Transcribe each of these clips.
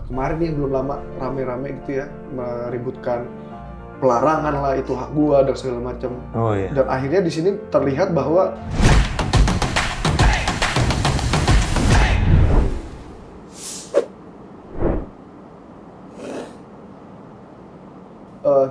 kemarin nih belum lama rame-rame gitu ya meributkan pelarangan lah itu hak gua dan segala macam. Oh iya. Dan akhirnya di sini terlihat bahwa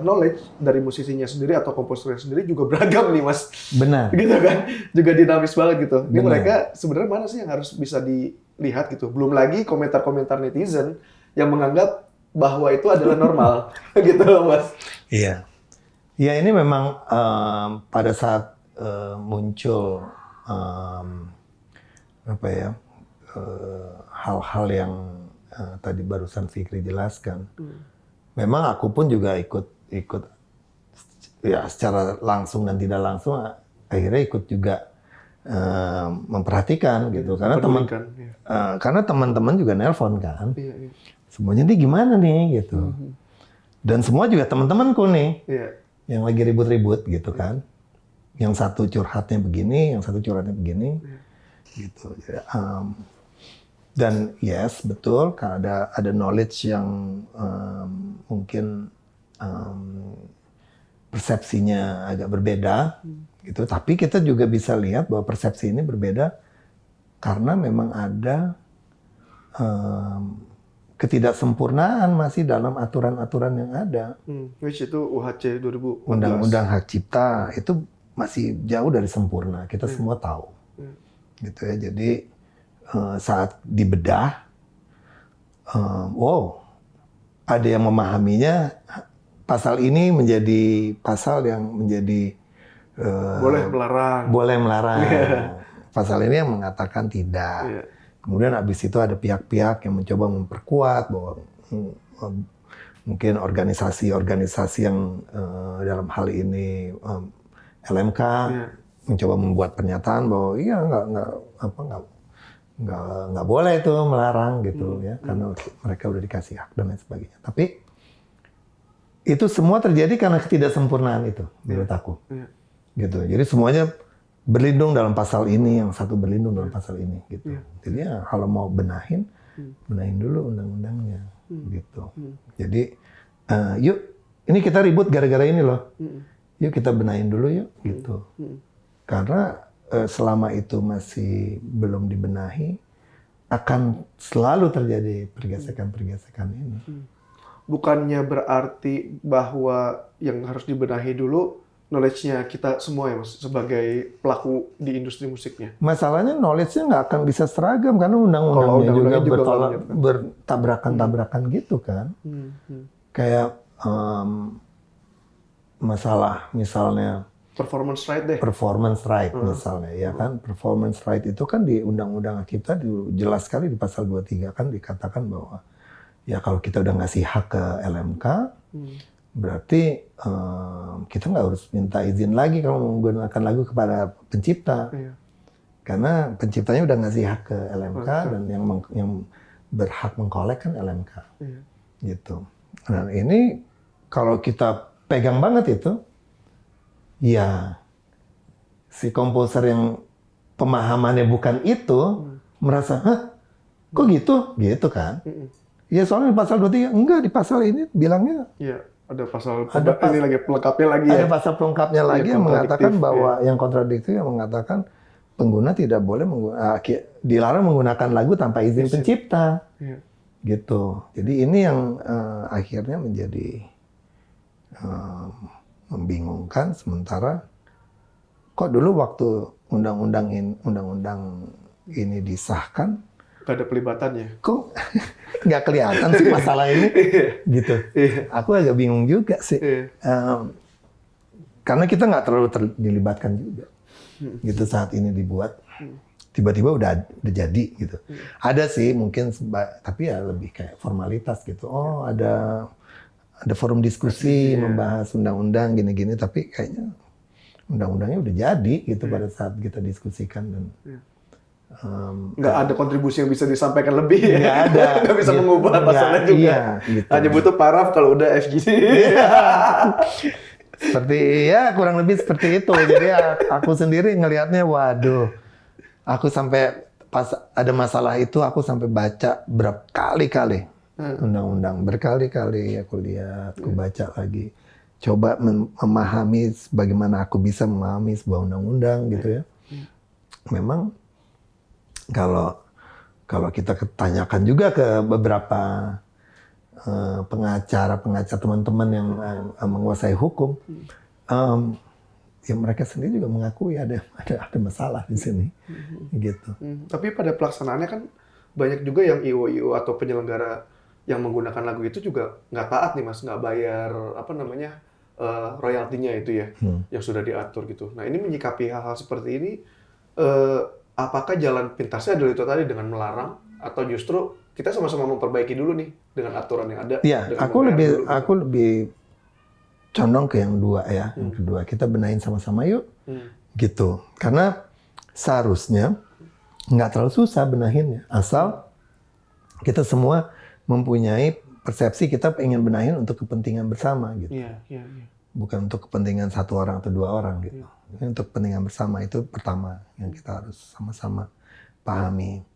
knowledge dari musisinya sendiri atau komposernya sendiri juga beragam nih Mas. Benar. Gitu kan, juga dinamis banget gitu. Ini Benar. mereka sebenarnya mana sih yang harus bisa dilihat gitu. Belum lagi komentar-komentar netizen yang menganggap bahwa itu adalah normal, gitu loh Mas. Iya. Ya ini memang pada saat muncul apa ya hal-hal yang tadi barusan Fikri jelaskan, memang aku pun juga ikut ya secara langsung dan tidak langsung akhirnya ikut juga memperhatikan gitu karena karena teman-teman juga nelpon kan. Iya, iya. Semuanya nih gimana nih gitu. Dan semua juga teman-temanku nih yang lagi ribut-ribut gitu kan. Yang satu curhatnya begini, yang satu curhatnya begini, gitu. Dan yes betul, ada knowledge yang mungkin persepsinya agak berbeda, gitu. Tapi kita juga bisa lihat bahwa persepsi ini berbeda karena memang ada ketidaksempurnaan masih dalam aturan-aturan yang ada. Which itu UHC 2014. Undang-undang Hak Cipta itu masih jauh dari sempurna. Kita semua tahu, gitu ya. Jadi saat dibedah, wow, ada yang memahaminya pasal ini menjadi pasal yang menjadi boleh melarang. Pasal ini yang mengatakan tidak. Kemudian habis itu ada pihak-pihak yang mencoba memperkuat bahwa mungkin organisasi-organisasi yang dalam hal ini LMK mencoba membuat pernyataan bahwa iya nggak boleh itu melarang gitu ya karena mereka udah dikasih hak dan lain sebagainya. Tapi itu semua terjadi karena ketidaksempurnaan itu menurut aku. Gitu. Jadi semuanya berlindung dalam pasal ini, yang satu berlindung dalam pasal ini, gitu. Jadi ya kalau mau benahin dulu undang-undangnya, gitu. Jadi yuk, ini kita ribut gara-gara ini loh. Yuk kita benahin dulu yuk, gitu. Karena selama itu masih belum dibenahi, akan selalu terjadi pergesekan-pergesekan ini. Bukannya berarti bahwa yang harus dibenahi dulu knowledge-nya kita semua ya Mas, sebagai pelaku di industri musiknya. Masalahnya knowledge-nya nggak akan bisa seragam, karena undang-undangnya juga bertabrakan-tabrakan gitu kan. Kayak masalah misalnya Performance right deh. Performance right misalnya, ya kan. Performance right itu kan di Undang-Undang kita jelas sekali di pasal 23 kan dikatakan bahwa ya kalau kita udah ngasih hak ke LMK, berarti kita nggak harus minta izin lagi kalau menggunakan lagu kepada pencipta, karena penciptanya udah ngasih hak ke LMK dan yang berhak mengkolek kan LMK, gitu. Nah ini kalau kita pegang banget itu, ya si komposer yang pemahamannya bukan itu merasa, hah kok gitu kan? Ya soalnya di pasal 23 enggak, di pasal ini bilangnya. Ada pasal ini lagi pelengkapnya lagi ya. Ada pasal pelengkapnya lagi yang mengatakan bahwa yang kontradiktif yang mengatakan pengguna tidak boleh dilarang menggunakan lagu tanpa izin pencipta. Gitu. Jadi ini yang akhirnya menjadi membingungkan, sementara kok dulu waktu undang-undang ini disahkan nggak ada pelibatannya. Kok nggak kelihatan sih masalah ini, gitu. Aku agak bingung juga sih, karena kita nggak terlalu dilibatkan juga, gitu saat ini dibuat. Tiba-tiba udah jadi gitu. Ada sih mungkin, tapi ya lebih kayak formalitas gitu. Oh ada forum diskusi membahas undang-undang gini-gini, tapi kayaknya undang-undangnya udah jadi gitu pada saat kita diskusikan dan. Nggak ada kontribusi yang bisa disampaikan lebih. Nggak ada. Nggak bisa mengubah pasalnya juga. Iya, gitu. Hanya butuh paraf kalau udah FGC. Seperti ya kurang lebih seperti itu. Jadi aku sendiri ngelihatnya, waduh, aku sampai pas ada masalah itu aku sampai baca berkali-kali undang-undang, berkali-kali aku lihat, aku baca lagi, coba memahami bagaimana aku bisa memahami sebuah undang-undang gitu ya. Memang kalau kita tanyakan juga ke beberapa pengacara teman-teman yang menguasai hukum, ya mereka sendiri juga mengakui ada masalah di sini, gitu. Tapi pada pelaksanaannya kan banyak juga yang IO atau penyelenggara yang menggunakan lagu itu juga nggak taat nih Mas, nggak bayar royaltinya itu ya, yang sudah diatur gitu. Nah ini menyikapi hal-hal seperti ini, apakah jalan pintasnya adalah itu tadi dengan melarang, atau justru kita sama-sama memperbaiki dulu nih dengan aturan yang ada? Ya, aku lebih condong ke yang dua ya, yang kedua kita benahin sama-sama yuk, gitu. Karena seharusnya nggak terlalu susah benahinnya, asal kita semua mempunyai persepsi kita pengen benahin untuk kepentingan bersama gitu. Bukan untuk kepentingan satu orang atau dua orang gitu. Untuk kepentingan bersama itu pertama yang kita harus sama-sama pahami.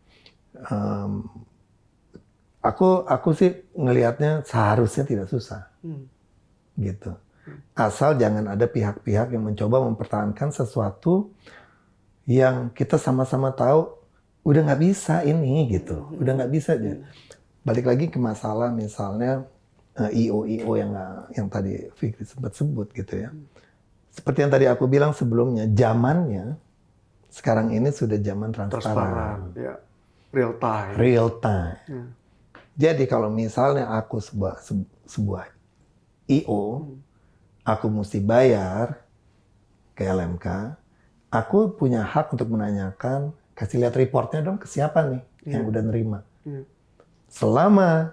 Aku sih ngelihatnya seharusnya tidak susah, gitu. Asal jangan ada pihak-pihak yang mencoba mempertahankan sesuatu yang kita sama-sama tahu udah nggak bisa ini gitu, udah nggak bisa aja. Balik lagi ke masalah misalnya IO yang tadi Fikri sempat sebut gitu ya. Seperti yang tadi aku bilang sebelumnya, zamannya sekarang ini sudah zaman transparan. Ya. Real time. Real time. Jadi kalau misalnya aku sebuah IO, aku mesti bayar ke LMK, aku punya hak untuk menanyakan, kasih lihat reportnya dong ke siapa nih yang udah nerima. Selama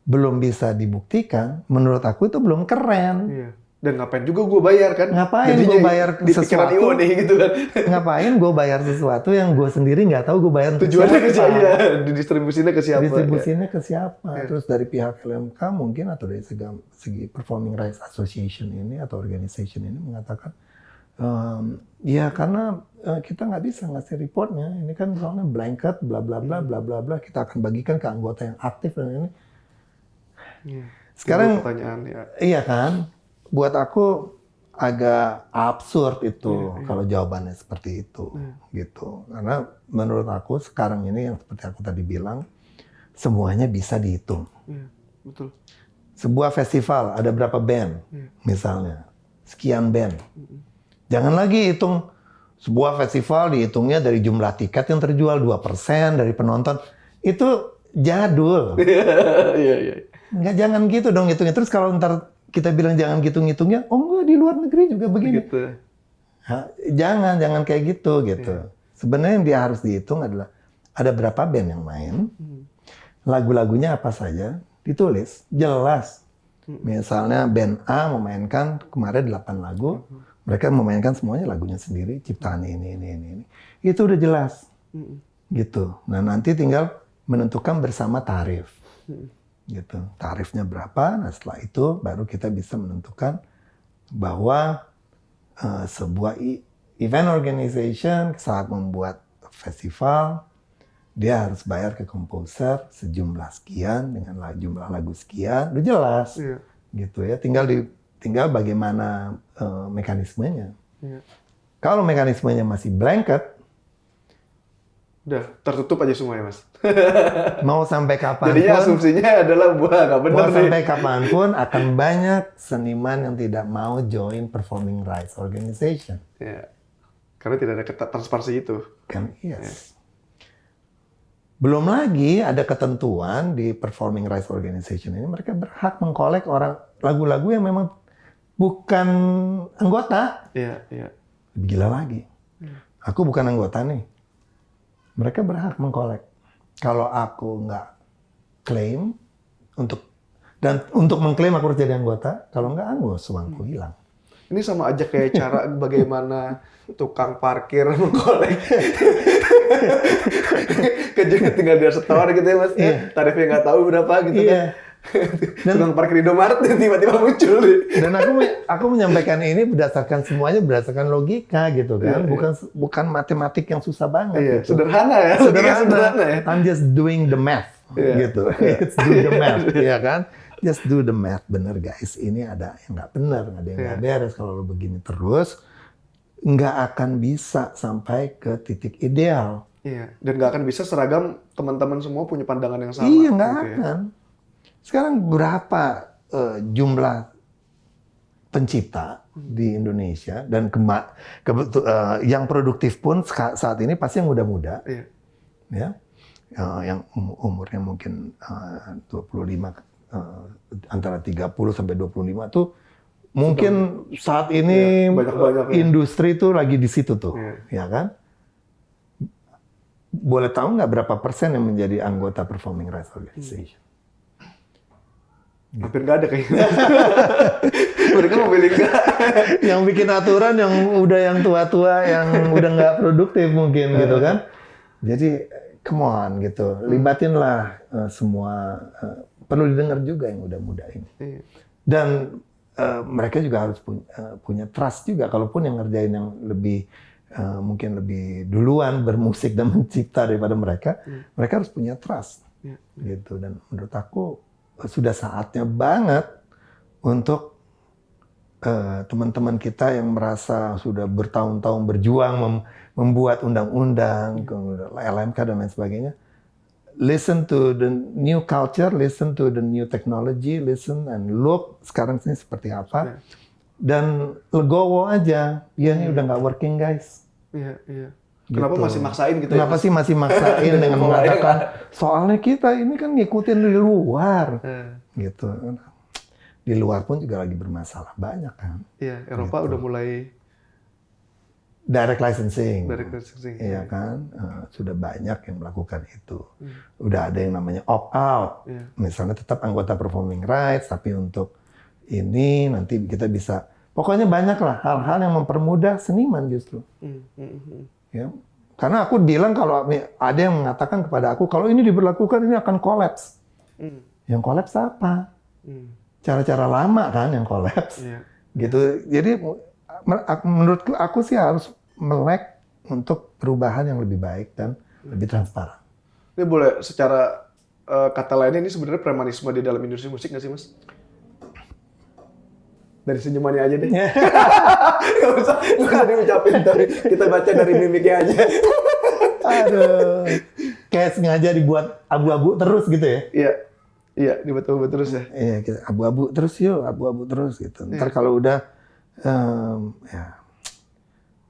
belum bisa dibuktikan, menurut aku itu belum keren. Dan ngapain juga gue bayar kan? Ngapain gue bayar di sesuatu? IO nih gitu kan? Ngapain gue bayar sesuatu yang gue sendiri nggak tahu gue bayar tujuannya ke siapa? Didistribusinya ke siapa? Distribusinya ke siapa? Terus dari pihak LMK mungkin atau dari segi Performing Rights Association ini atau organization ini mengatakan, ya karena kita nggak bisa ngasih reportnya. Ini kan soalnya blanket, bla bla bla bla bla bla. Kita akan bagikan ke anggota yang aktif dan ini. Sekarang pertanyaan ya. Iya kan? Buat aku agak absurd itu kalau jawabannya seperti itu, gitu. Karena menurut aku sekarang ini yang seperti aku tadi bilang, semuanya bisa dihitung. Betul. Sebuah festival ada berapa band, misalnya sekian band. Jangan lagi hitung sebuah festival dihitungnya dari jumlah tiket yang terjual 2% dari penonton. Itu jadul. Nggak, jangan gitu dong hitungnya. Terus kalau ntar kita bilang jangan gitu-ngitungnya, oh enggak di luar negeri juga begini. Gitu. Jangan kayak gitu. Sebenarnya yang dia harus dihitung adalah ada berapa band yang main, lagu-lagunya apa saja, ditulis, jelas. Misalnya band A memainkan kemarin 8 lagu, mereka memainkan semuanya lagunya sendiri, ciptaan ini. Itu udah jelas. Gitu. Nah nanti tinggal menentukan bersama tarif. Gitu. Tarifnya berapa, nah setelah itu baru kita bisa menentukan bahwa sebuah event organization saat membuat festival dia harus bayar ke komposer sejumlah sekian dengan jumlah lagu sekian, udah jelas. Gitu ya, tinggal bagaimana mekanismenya. Kalau mekanismenya masih blanket, udah tertutup aja semua ya Mas. Mau sampai kapanpun. Jadinya asumsinya adalah nggak benar nih. Mau sampai kapanpun akan banyak seniman yang tidak mau join Performing Rights Organization. Ya. Karena tidak ada transparansi itu. Kan yes. Belum lagi ada ketentuan di Performing Rights Organization ini mereka berhak mengkolek lagu-lagu yang memang bukan anggota. Iya. Lebih gila lagi. Aku bukan anggota nih. Mereka berhak mengkolek. Kalau aku nggak klaim untuk mengklaim aku harus jadi anggota, kalau nggak uangku hilang. Ini sama aja kayak cara bagaimana tukang parkir mengkolek. Kejadian tinggal dia setor gitu ya Mas. Tarifnya nggak tahu berapa gitu kan. Tukang parkir Indomaret tiba-tiba muncul nih. Dan aku menyampaikan ini semuanya berdasarkan logika gitu kan, bukan matematik yang susah banget. Gitu. Sederhana ya. Sederhana ya. I'm just doing the math gitu. Let's do the math, ya kan? Just do the math, bener guys. Ini ada yang nggak bener, ada yang nggak beres. Kalau lo begini terus, nggak akan bisa sampai ke titik ideal. Iya. Dan nggak akan bisa seragam teman-teman semua punya pandangan yang sama. Iya, nggak akan. Sekarang berapa jumlah pencipta di Indonesia dan yang produktif pun saat ini pasti yang muda-muda, ya, yang umurnya mungkin 25 antara 30 sampai 25 tuh mungkin saat ini industri tuh lagi di situ tuh, ya kan? Boleh tahu nggak berapa persen yang menjadi anggota Performing Rights Organization? Hampir nggak ada kayaknya. Mereka memilih nggak. Yang bikin aturan yang udah yang tua-tua, yang udah nggak produktif mungkin gitu kan. Jadi come on gitu, libatinlah semua. Perlu didengar juga yang udah muda ini. Dan mereka juga harus punya trust juga. Kalaupun yang ngerjain yang lebih mungkin lebih duluan bermusik dan mencipta daripada mereka, mereka harus punya trust. Gitu. Dan menurut aku sudah saatnya banget untuk teman-teman kita yang merasa sudah bertahun-tahun berjuang membuat undang-undang, LMK dan lain sebagainya. Listen to the new culture, listen to the new technology, listen and look sekarang ini seperti apa. Dan legowo aja, ya ini udah nggak working guys. Iya, iya. Kenapa masih maksain gitu? Kenapa sih masih maksain dengan mengatakan soalnya kita ini kan ngikutin di luar, gitu. Di luar pun juga lagi bermasalah banyak kan. Iya, Eropa udah mulai direct licensing, iya kan. Sudah banyak yang melakukan itu. Udah ada yang namanya opt out, misalnya tetap anggota Performing Rights, tapi untuk ini nanti kita bisa. Pokoknya banyak lah hal-hal yang mempermudah seniman justru. Ya, karena aku bilang kalau ada yang mengatakan kepada aku kalau ini diberlakukan ini akan kolaps. Yang kolaps apa? Cara-cara lama kan yang kolaps. Gitu. Jadi menurut aku sih harus melek untuk perubahan yang lebih baik dan lebih transparan. Ini boleh secara kata lainnya ini sebenarnya premanisme di dalam industri musik nggak sih Mas? Dari senyumannya aja deh. Nggak usah diucapin, tapi kita baca dari mimiknya aja. Aduh, kayak sengaja dibuat abu-abu terus gitu ya? Iya, dibuat abu-abu terus ya. Iya, kita abu-abu terus yuk, abu-abu terus gitu. Ntar kalau udah, ya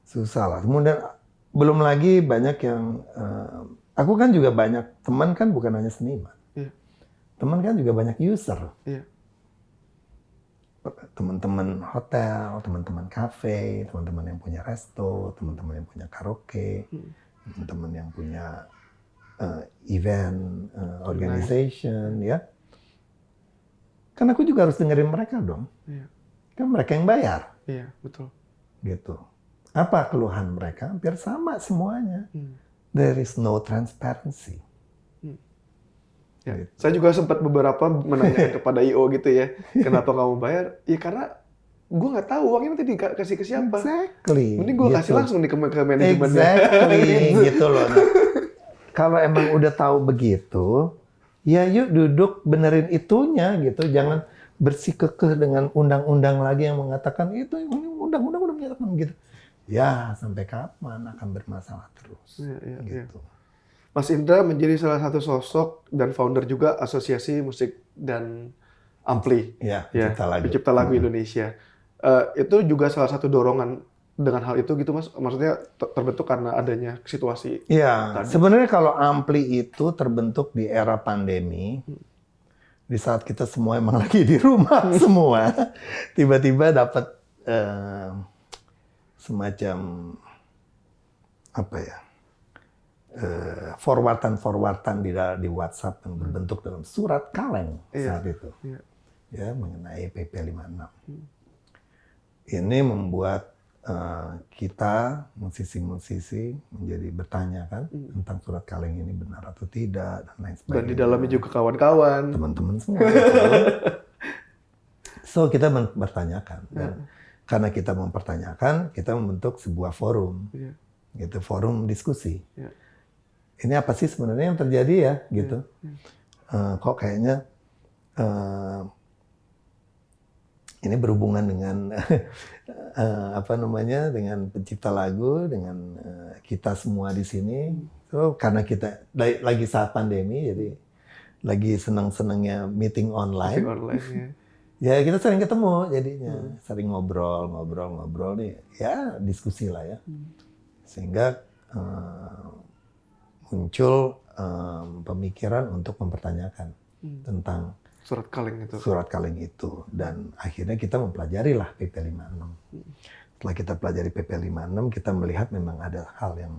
susah lah. Kemudian belum lagi banyak yang, aku kan juga banyak teman kan bukan hanya seniman, teman kan juga banyak user. Teman-teman hotel, teman-teman kafe, teman-teman yang punya resto, teman-teman yang punya karaoke, teman-teman yang punya event organization, ya. Kan aku juga harus dengerin mereka dong. Kan mereka yang bayar. Iya, betul. Gitu. Apa keluhan mereka? Hampir sama semuanya. There is no transparency. Ya, saya juga sempat beberapa menanyakan kepada IO gitu ya, kenapa kamu bayar? Ya karena gue nggak tahu uangnya nanti dikasih ke siapa. Exactly. Mending gue kasih langsung nih ke manajemennya. Exactly, gitu loh. Nah, kalau emang udah tahu begitu, ya yuk duduk benerin itunya gitu. Jangan bersikukuh dengan undang-undang lagi yang mengatakan itu undang-undang udah menyatakan gitu. Ya sampai kapan akan bermasalah terus. Gitu. Mas Indra menjadi salah satu sosok dan founder juga Asosiasi Musik dan Ampli, pencipta lagu Indonesia. Itu juga salah satu dorongan dengan hal itu gitu Mas? Maksudnya terbentuk karena adanya situasi. Iya, sebenarnya kalau Ampli itu terbentuk di era pandemi, di saat kita semua emang lagi di rumah semua, tiba-tiba dapat semacam apa ya? Forwardan di WhatsApp yang berbentuk dalam surat kaleng saat itu, ya mengenai PP 56. Ini membuat kita musisi-musisi menjadi bertanya kan tentang surat kaleng ini benar atau tidak dan lain sebagainya. Dan di dalamnya juga kawan-kawan. Teman-teman semua. So kita bertanyakan dan karena kita mempertanyakan, kita membentuk sebuah forum, gitu, forum diskusi. Ini apa sih sebenarnya yang terjadi ya, gitu. Kok kayaknya ini berhubungan dengan dengan pencipta lagu, dengan kita semua di sini. So karena kita lagi saat pandemi, jadi lagi senang-senangnya meeting online. Ya kita sering ketemu jadinya, sering ngobrol nih, ya diskusi lah ya. Sehingga muncul pemikiran untuk mempertanyakan tentang surat kaleng itu. Dan akhirnya kita mempelajari lah PP 56. Setelah kita pelajari PP 56, kita melihat memang ada hal yang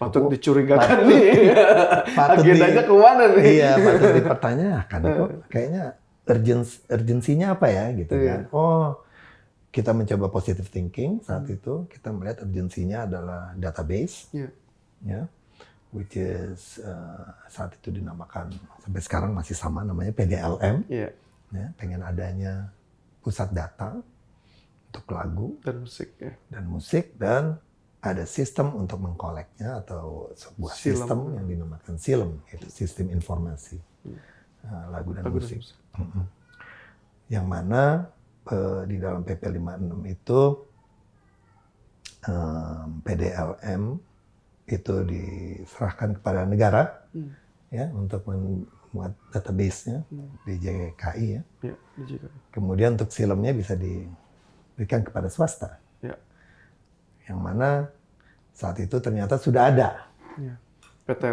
patut dicurigakan nih. Agendanya kemana nih? Iya, patut dipertanyakan. Kok kayaknya urgensinya apa ya gitu kan. Oh, kita mencoba positive thinking saat itu. Kita melihat urgensinya adalah database. Ya. Which is saat itu dinamakan, sampai sekarang masih sama namanya PDLM. Ya, pengen adanya pusat data untuk lagu dan musik dan ada sistem untuk mengkoleknya atau sebuah sistem yang dinamakan SILM, yaitu sistem informasi lagu dan musik. Yang mana di dalam PP 56 itu PDLM itu diserahkan kepada negara ya untuk membuat database-nya di JKI ya. Kemudian untuk filmnya bisa diberikan kepada swasta. Yang mana saat itu ternyata sudah ada. PT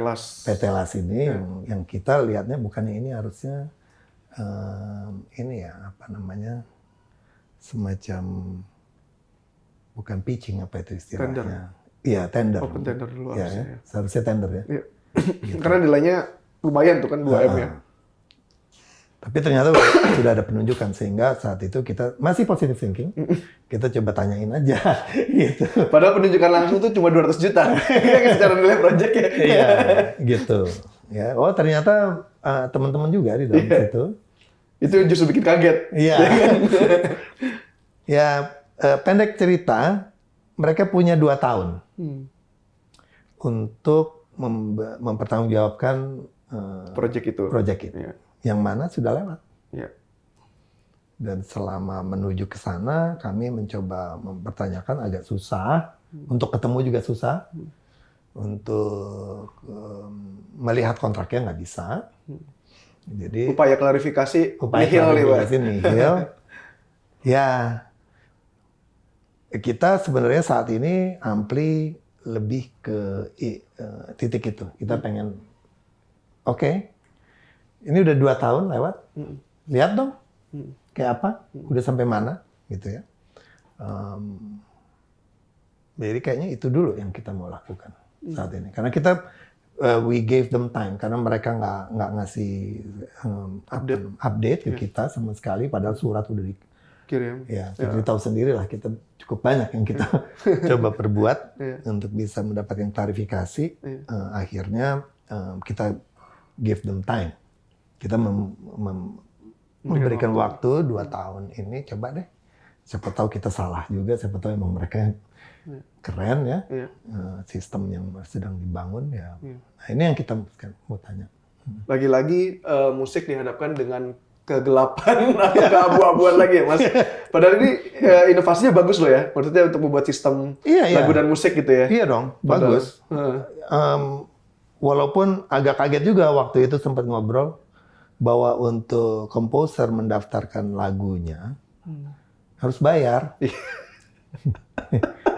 LAS ini yang kita lihatnya bukannya ini harusnya semacam bukan pitching apa itu istilahnya. Iya, tender. Open tender dulu harusnya. Seharusnya tender ya. Gitu. Karena nilainya lumayan tuh kan 2M ya. Tapi ternyata sudah ada penunjukan sehingga saat itu kita masih positive thinking. Kita coba tanyain aja gitu. Padahal penunjukan langsung tuh cuma 200 juta. Secara nilai project ya. Iya, gitu. Ya, oh ternyata teman-teman juga di dalam situ. Itu justru bikin kaget. Iya. Ya, pendek cerita, mereka punya 2 tahun untuk mempertanggungjawabkan proyek itu. Yang mana sudah lewat. Dan selama menuju ke sana, kami mencoba mempertanyakan agak susah. Untuk ketemu juga susah. Untuk melihat kontraknya nggak bisa. Jadi upaya klarifikasi nihil. Ya, kita sebenarnya saat ini Ampli lebih ke titik itu. Kita pengen, oke, ini udah 2 tahun lewat, lihat dong, kayak apa, udah sampai mana, gitu ya. Jadi kayaknya itu dulu yang kita mau lakukan saat ini. Karena kita we gave them time karena mereka nggak ngasih update ke kita sama sekali, padahal surat udah dikirim. Ya, kita tahu sendiri lah, kita cukup banyak yang kita coba perbuat untuk bisa mendapatkan klarifikasi. Akhirnya kita give them time. Kita memberikan waktu 2 tahun ini, coba deh. Siapa tahu kita salah juga, siapa tahu emang mereka keren ya, sistem yang sedang dibangun ya. Nah, ini yang kita mau tanya. Lagi-lagi musik dihadapkan dengan kegelapan atau keabu-abuan lagi ya, Mas. Padahal ini inovasinya bagus loh ya. Maksudnya untuk membuat sistem lagu dan musik gitu ya. Iya dong, bagus. Walaupun agak kaget juga waktu itu sempat ngobrol bahwa untuk komposer mendaftarkan lagunya harus bayar.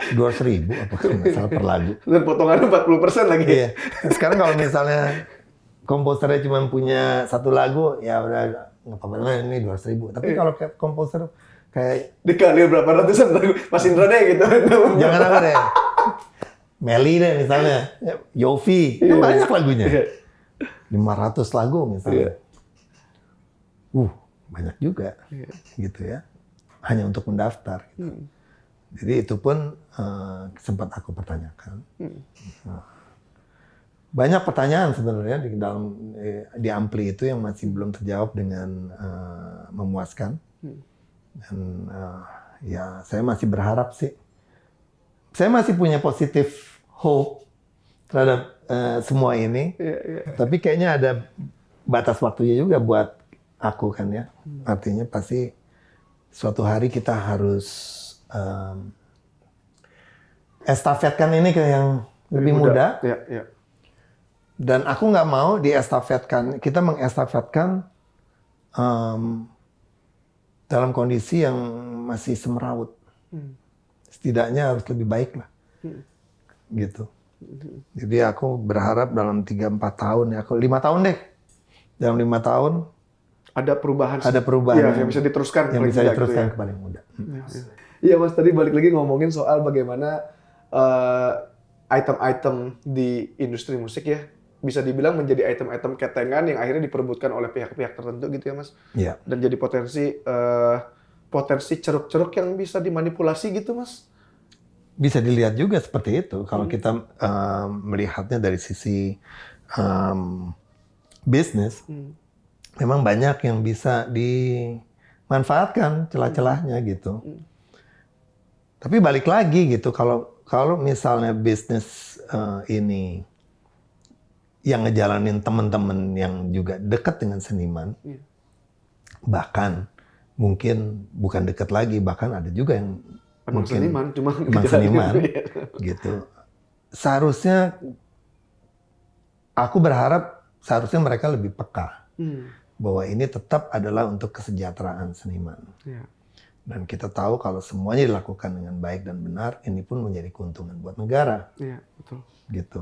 200.000 apa nggak salah per lagu. Dan potongannya 40% lagi. Iya. Sekarang kalau misalnya komposernya cuma punya 1 lagu, ya udah nggak apa-apa, ini 200.000. Tapi kalau komposer kayak dikali berapa ratusan lagu, Mas Indra deh gitu. Jangan apa deh. Meli deh misalnya, Yofi, kan banyak lagunya. 500 lagu misalnya. Banyak juga, gitu ya. Hanya untuk mendaftar. Gitu. Jadi itu pun sempat aku pertanyakan. Banyak pertanyaan sebenarnya di dalam di Ampli itu yang masih belum terjawab dengan memuaskan. Dan ya saya masih berharap sih. Saya masih punya positif hope terhadap semua ini. Tapi kayaknya ada batas waktunya juga buat aku kan ya. Artinya pasti suatu hari kita harus estafetkan ini ke yang lebih muda. Ya. Dan aku nggak mau diestafetkan, kita mengestafetkan dalam kondisi yang masih semeraut. Setidaknya harus lebih baik lah. Gitu. Jadi aku berharap dalam 3-4 tahun, ya, 5 tahun deh. Dalam 5 tahun ada perubahan. Ada perubahan yang bisa diteruskan. Yang bisa diteruskan gitu ya. kepada yang muda. Iya Mas, tadi balik lagi ngomongin soal bagaimana item-item di industri musik ya bisa dibilang menjadi item-item ketengan yang akhirnya diperebutkan oleh pihak-pihak tertentu gitu ya Mas. Iya. Dan jadi potensi ceruk-ceruk yang bisa dimanipulasi gitu Mas. Bisa dilihat juga seperti itu kalau kita melihatnya dari sisi bisnis. Memang banyak yang bisa dimanfaatkan celah-celahnya gitu. Tapi balik lagi gitu, kalau misalnya bisnis ini yang ngejalanin teman-teman yang juga dekat dengan seniman, bahkan mungkin bukan dekat lagi, bahkan ada juga yang mungkin seniman, cuma seniman gitu. Seharusnya aku berharap seharusnya mereka lebih peka bahwa ini tetap adalah untuk kesejahteraan seniman. Dan kita tahu kalau semuanya dilakukan dengan baik dan benar, ini pun menjadi keuntungan buat negara. Iya, betul. Gitu.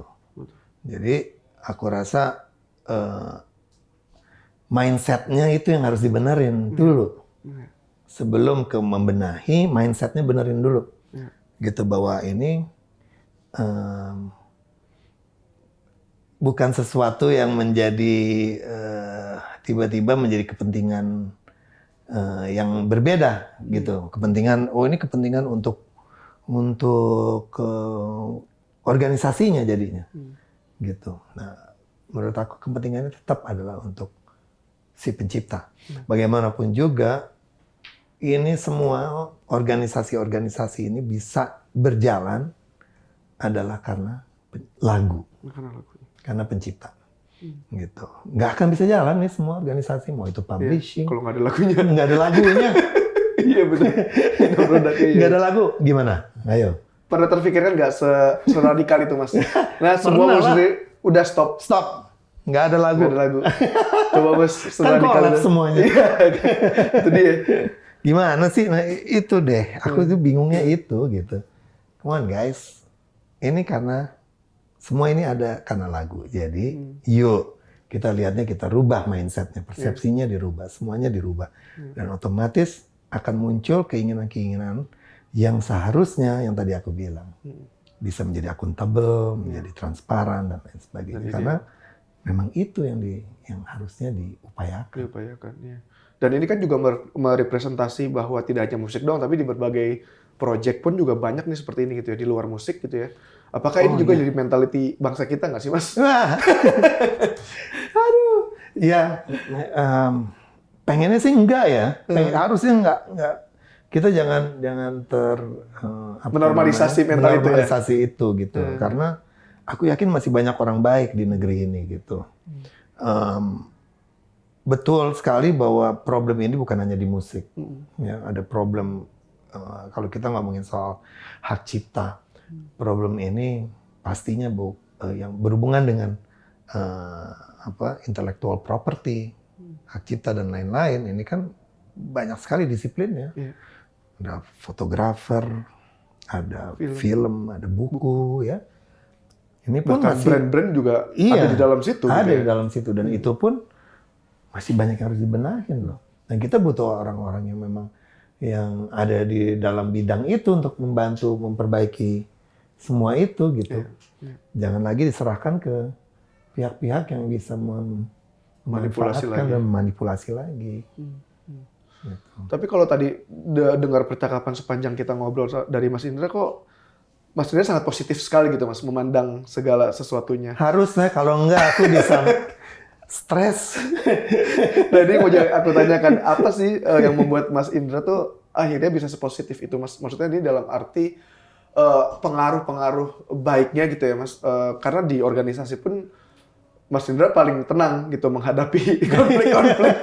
Jadi aku rasa mindsetnya itu yang harus dibenerin dulu. Sebelum ke membenahi, mindsetnya benerin dulu. Gitu, bahwa ini bukan sesuatu yang menjadi tiba-tiba menjadi kepentingan yang berbeda gitu. Kepentingan, ini kepentingan untuk organisasinya jadinya. Gitu. Nah, menurut aku kepentingannya tetap adalah untuk si pencipta. Bagaimanapun juga, ini semua organisasi-organisasi ini bisa berjalan adalah karena lagu. Karena pencipta. Gitu. Nggak akan bisa jalan nih semua organisasi, mau itu publishing. Kalau nggak ada lagunya. Nggak ada lagunya. Iya betul. Nggak ada lagu, gimana? Ayo. Pernah terfikirkan nggak seradikal itu Mas? Nah semua musik udah stop. Nggak ada lagu. Nggak ada lagu. Coba Mas seradikal kan semuanya. Itu dia. Gimana sih? Nah, itu deh. Aku tuh bingungnya itu gitu. Come on guys. Ini karena semua ini ada karena lagu. Jadi yuk kita lihatnya, kita rubah mindsetnya, persepsinya dirubah, semuanya dirubah. Dan otomatis akan muncul keinginan-keinginan yang seharusnya yang tadi aku bilang bisa menjadi akuntabel, menjadi transparan dan lain sebagainya. Karena memang itu yang harusnya diupayakan. Ya. Dan ini kan juga merepresentasi bahwa tidak hanya musik doang, tapi di berbagai project pun juga banyak nih seperti ini gitu ya, di luar musik gitu ya. Apakah ini juga jadi mentality bangsa kita nggak sih Mas? Aduh, ya pengennya sih enggak ya, harusnya enggak. Kita jangan menormalisasi mental itu ya. Menormalisasi itu gitu, karena aku yakin masih banyak orang baik di negeri ini gitu. Betul sekali bahwa problem ini bukan hanya di musik, ya ada problem kalau kita ngomongin soal hak cipta. Problem ini pastinya yang berhubungan dengan intellectual property, hak cipta dan lain-lain. Ini kan banyak sekali disiplinnya. Ada fotografer, ada film, ada buku, ya. Ini pun bahkan masih brand-brand juga ada di dalam situ. Ada gitu di dalam situ dan itu pun masih banyak yang harus dibenahin loh. Dan kita butuh orang-orang yang memang yang ada di dalam bidang itu untuk membantu memperbaiki semua itu gitu. Jangan lagi diserahkan ke pihak-pihak yang bisa memanfaatkan dan memanipulasi lagi. Gitu. Tapi kalau tadi dengar percakapan sepanjang kita ngobrol dari Mas Indra, kok Mas Indra sangat positif sekali gitu Mas, memandang segala sesuatunya. Harusnya, kalau enggak aku bisa stres. Nah ini mau aku tanyakan, apa sih yang membuat Mas Indra tuh akhirnya bisa sepositif itu Mas? Maksudnya ini dalam arti pengaruh-pengaruh baiknya gitu ya Mas. Karena di organisasi pun Mas Indra paling tenang gitu menghadapi konflik-konflik,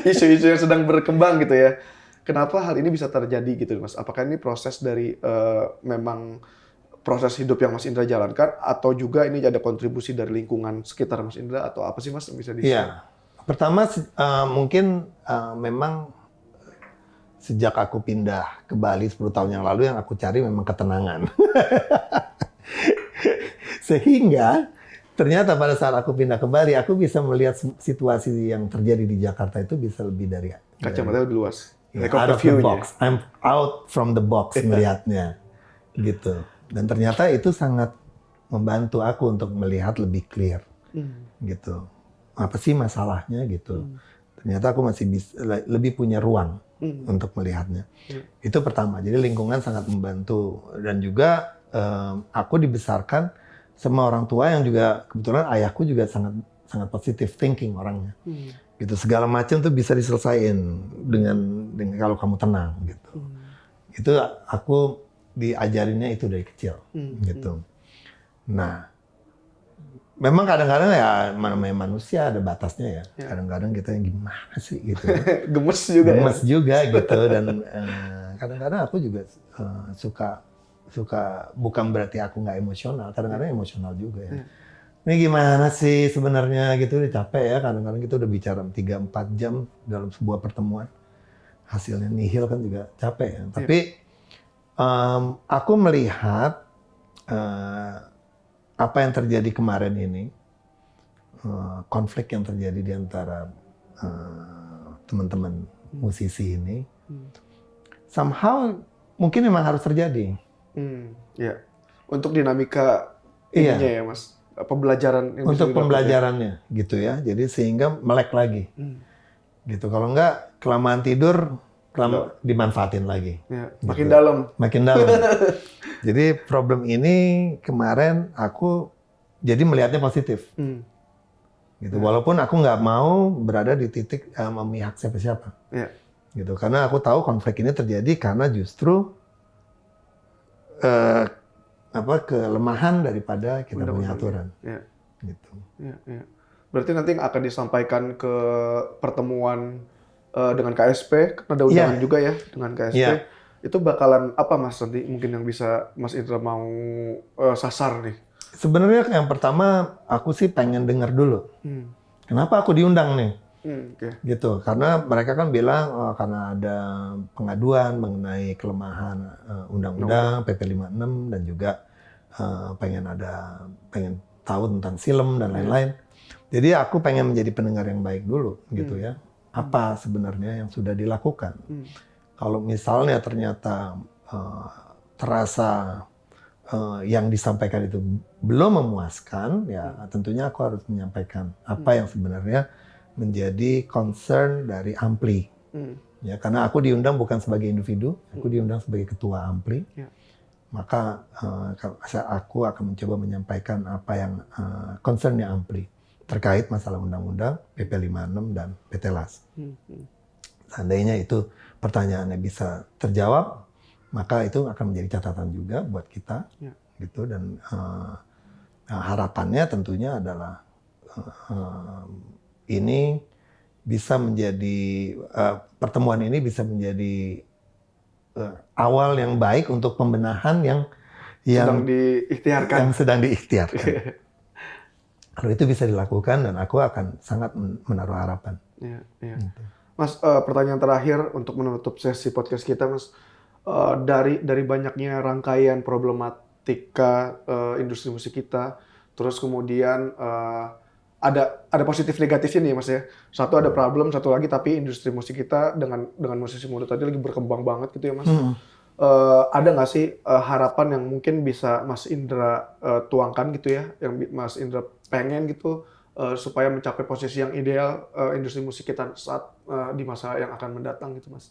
isu-isu yang sedang berkembang gitu ya. Kenapa hal ini bisa terjadi gitu Mas? Apakah ini proses dari memang proses hidup yang Mas Indra jalankan, atau juga ini ada kontribusi dari lingkungan sekitar Mas Indra, atau apa sih Mas yang bisa Iya. Pertama mungkin memang sejak aku pindah ke Bali 10 tahun yang lalu, yang aku cari memang ketenangan. Sehingga ternyata pada saat aku pindah ke Bali, aku bisa melihat situasi yang terjadi di Jakarta itu bisa lebih dari kacamata lebih luas. Ya, out of the box. I'm out from the box melihatnya, gitu. Dan ternyata itu sangat membantu aku untuk melihat lebih clear, gitu. Apa sih masalahnya, gitu. Ternyata aku masih bisa, lebih punya ruang untuk melihatnya. Itu pertama. Jadi lingkungan sangat membantu, dan juga aku dibesarkan sama orang tua yang juga kebetulan ayahku juga sangat positive thinking orangnya. Gitu, segala macam tuh bisa diselesaikan dengan kalau kamu tenang gitu. Itu aku diajarinnya itu dari kecil gitu. Nah, memang kadang-kadang ya namanya manusia ada batasnya ya. Kadang-kadang kita yang gimana sih gitu. Gemes juga. Gemes juga gitu, dan kadang-kadang aku juga suka bukan berarti aku nggak emosional, kadang-kadang emosional juga ya. Ini gimana sih sebenarnya gitu, udah capek ya, kadang-kadang kita udah bicara 3-4 jam dalam sebuah pertemuan, hasilnya nihil kan juga capek ya. Tapi aku melihat apa yang terjadi kemarin ini, konflik yang terjadi di antara teman-teman musisi ini, somehow mungkin memang harus terjadi. Ya, untuk dinamika ininya ya Mas, pembelajaran yang untuk pembelajarannya ya, gitu ya. Jadi sehingga melek lagi, gitu. Kalau enggak kelamaan tidur, dimanfaatin lagi. Ya, gitu. Makin dalam. Jadi problem ini kemarin aku jadi melihatnya positif, gitu. Walaupun aku nggak mau berada di titik memihak siapa-siapa, gitu. Karena aku tahu konflik ini terjadi karena justru kelemahan daripada kita punya aturan, gitu. Berarti nanti akan disampaikan ke pertemuan dengan KSP, karena ada undangan juga ya dengan KSP. Itu bakalan apa Mas nanti mungkin yang bisa Mas Indra mau sasar nih? Sebenarnya yang pertama aku sih pengen dengar dulu, kenapa aku diundang nih. Gitu, karena mereka kan bilang karena ada pengaduan mengenai kelemahan undang-undang PP 56 dan juga pengen tahu tentang film dan lain-lain. Jadi aku pengen menjadi pendengar yang baik dulu gitu ya. Apa sebenarnya yang sudah dilakukan? Kalau misalnya ternyata terasa yang disampaikan itu belum memuaskan, ya tentunya aku harus menyampaikan apa yang sebenarnya menjadi concern dari Ampli, ya, karena aku diundang bukan sebagai individu, aku diundang sebagai ketua Ampli, maka aku akan mencoba menyampaikan apa yang concernnya Ampli terkait masalah undang-undang PP 56 dan PT LAS. Seandainya itu pertanyaannya bisa terjawab, maka itu akan menjadi catatan juga buat kita, gitu. Dan harapannya tentunya adalah ini bisa menjadi pertemuan ini bisa menjadi awal yang baik untuk pembenahan yang sedang diikhtiarkan. Kalau itu bisa dilakukan, dan aku akan sangat menaruh harapan. Gitu. Mas, pertanyaan terakhir untuk menutup sesi podcast kita, Mas. Dari banyaknya rangkaian problematika industri musik kita, terus kemudian ada positif negatifnya nih Mas ya. Satu ada problem, satu lagi tapi industri musik kita dengan musisi muda tadi lagi berkembang banget gitu ya Mas. Ada nggak sih harapan yang mungkin bisa Mas Indra tuangkan gitu ya, yang Mas Indra pengen gitu supaya mencapai posisi yang ideal industri musik kita saat di masa yang akan mendatang gitu Mas?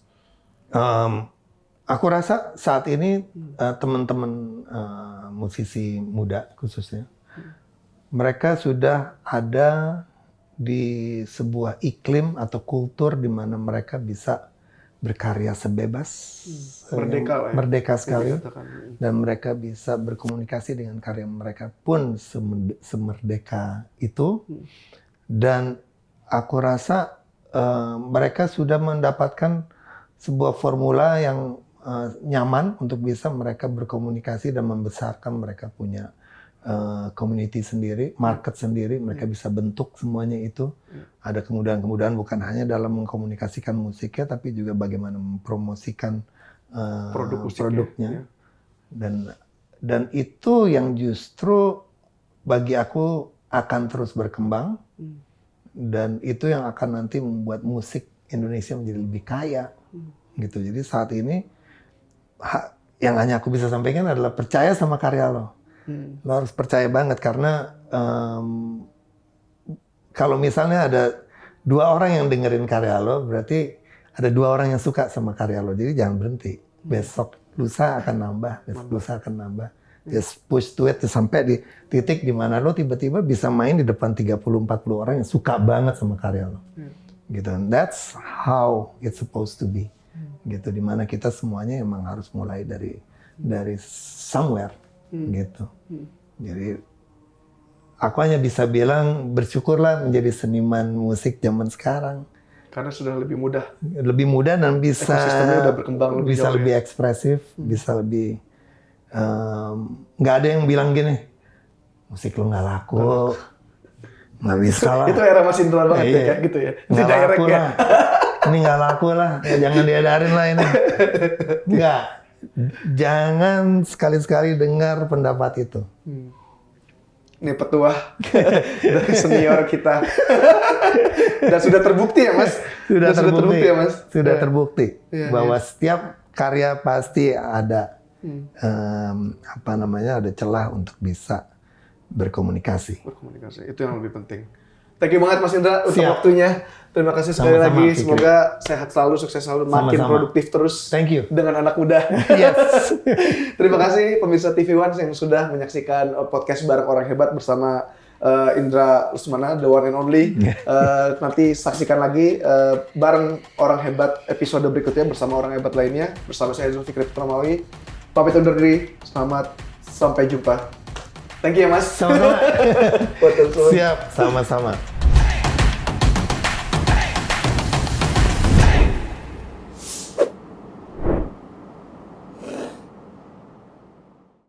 Aku rasa saat ini teman-teman musisi muda khususnya, mereka sudah ada di sebuah iklim atau kultur di mana mereka bisa berkarya sebebas, merdeka lah ya, merdeka sekali, dikatakan. dan mereka bisa berkomunikasi dengan karya mereka pun semerdeka itu. Dan aku rasa mereka sudah mendapatkan sebuah formula yang nyaman untuk bisa mereka berkomunikasi dan membesarkan mereka punya community sendiri, market sendiri, mereka bisa bentuk semuanya itu. Ada kemudahan-kemudahan bukan hanya dalam mengkomunikasikan musiknya, tapi juga bagaimana mempromosikan produknya. Dan itu yang justru bagi aku akan terus berkembang, dan itu yang akan nanti membuat musik Indonesia menjadi lebih kaya, gitu. Jadi saat ini yang hanya aku bisa sampaikan adalah percaya sama karya lo. Lo harus percaya banget karena kalau misalnya ada 2 orang yang dengerin karya lo, berarti ada 2 orang yang suka sama karya lo. Jadi jangan berhenti. Besok lusa akan nambah, besok lusa akan nambah. Just push to it sampai di titik di mana lo tiba-tiba bisa main di depan 30-40 orang yang suka banget sama karya lo. Gitu. And that's how it's supposed to be. Gitu. Dimana kita semuanya emang harus mulai dari somewhere. Gitu. Jadi aku hanya bisa bilang bersyukurlah menjadi seniman musik zaman sekarang. Karena sudah lebih mudah. Lebih mudah dan bisa ekosistemnya udah berkembang lebih bisa jauh, lebih ya? ekspresif, bisa lebih nggak ada yang bilang gini, musik lu nggak laku, nggak bisa lah. Itu era Mas Indra banget ya, Iya. kayak gitu ya. Nggak Direct laku ya. lah. Ini nggak laku lah, ya, jangan diadarin lah ini. Nggak. Jangan sekali-sekali dengar pendapat itu. Ini petuah dari senior kita. Dan sudah terbukti ya Mas? Sudah terbukti ya Mas? Sudah terbukti Iya, bahwa iya. setiap karya pasti ada ada celah untuk bisa berkomunikasi. Berkomunikasi, itu yang lebih penting. Thank you banget Mas Indra untuk Siap. waktunya. Terima kasih sekali Sama-sama, lagi. Fikri. Semoga sehat selalu, sukses selalu, makin Sama-sama. produktif terus. Thank you. Dengan anak muda. Yes. Terima kasih pemirsa TV One yang sudah menyaksikan podcast bareng orang hebat bersama Indra Lesmana, the one and only. Nanti saksikan lagi bareng orang hebat episode berikutnya bersama orang hebat lainnya. Bersama saya Zulfikri Putramawi. Pamit undur diri. Selamat sampai jumpa. Thank you ya Mas. Sama-sama. Buat teman-teman. Siap, sama-sama.